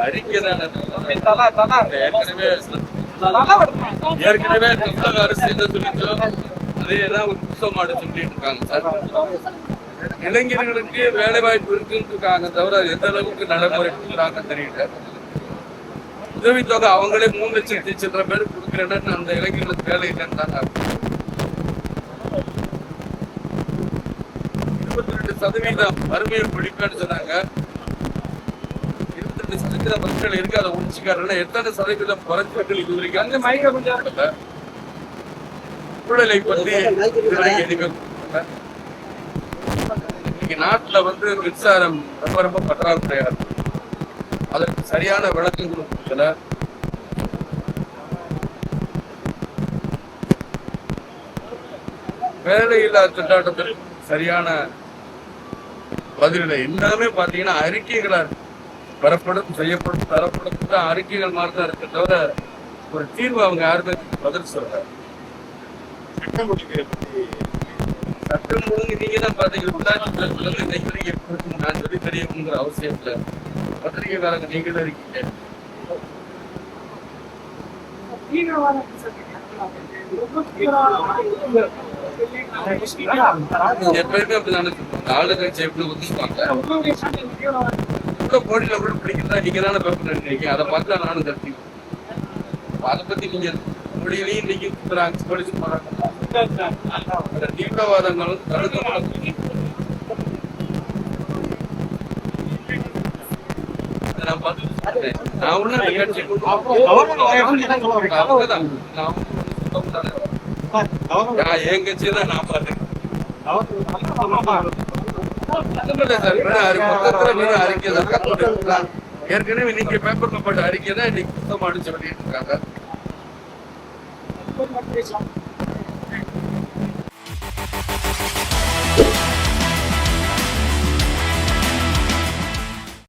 அறிக்கை ஏற்கனவே தமிழக அரசு என்ன சொல்லிச்சோ அதேதான் ஒரு குற்றமாடு சொல்லிட்டு இருக்காங்க சார். இளைஞர்களுக்கு வேலை வாய்ப்பு இருக்குன்னு இருக்காங்க தவிர எந்த அளவுக்கு நடைமுறை கொடுக்குறாங்க தெரியல. உதவித்தொகை அவங்களே 3 லட்சத்தி சில்லற பேர் கொடுக்குறேன்னு அந்த இளைஞர்களுக்கு வேலை இல்லைன்னு தாங்க. 22% வறுமையை ஒழிப்பேன்னு சொன்னாங்க. 22% மக்கள் இருக்கு, அதை ஒழிச்சுக்காருன்னா எத்தனை சதவீதம் குறைச்சல் இது வரைக்கும் சூழலை பற்றி இன்னைக்கு நாட்டுல மின்சாரம் ரொம்ப ரொம்ப பற்றாக்குறையா இருக்கு. அதற்கு சரியான விளக்கம் கொடுக்கல. வேலையில்லா திண்டாட்டத்திற்கு சரியான பதில் எல்லாமே பாத்தீங்கன்னா அறிக்கைகளா பெறப்படும் செய்யப்படும் தரப்படும் தான் அறிக்கைகள் மாதிரி தான் இருக்கு தவிர ஒரு தீர்வு அவங்க யாருமே பதில் சொல்றாங்க. சட்டம் ஒழுங்கு நீங்க தான் பாத்தீங்கன்னா நான் சொல்லி தெரியணுங்கிற அவசியம் இல்லை. பத்திரிகைக்காரங்க நீங்களும் இருக்கீங்க. எப்பயுமே அப்படிதானே சொல்லுவாங்க. ஆளுங்கட்சி எப்படி ஒதுக்குவாங்க போட்டியில கூட பிடிக்கிறதா நீங்க தானே பேப்பர் நினைக்கிறீங்க. அதை பார்த்து தான் நானும் தெரிஞ்சுக்கணும். அதை பத்தி நீங்க மொழியிலையும் இன்னைக்கு படிச்சு போறாங்க. தீவிரவாதங்களும் தடுக்க நான் ஒண்ணு கட்சி என் கட்சியை தான் நான் பார்த்தேன். ஏற்கனவே இன்னைக்கு பேப்பர்ல போட்ட அறிக்கை தான் இன்னைக்கு சுத்தமா அடிச்சு வெளியிட்டு இருக்காங்க.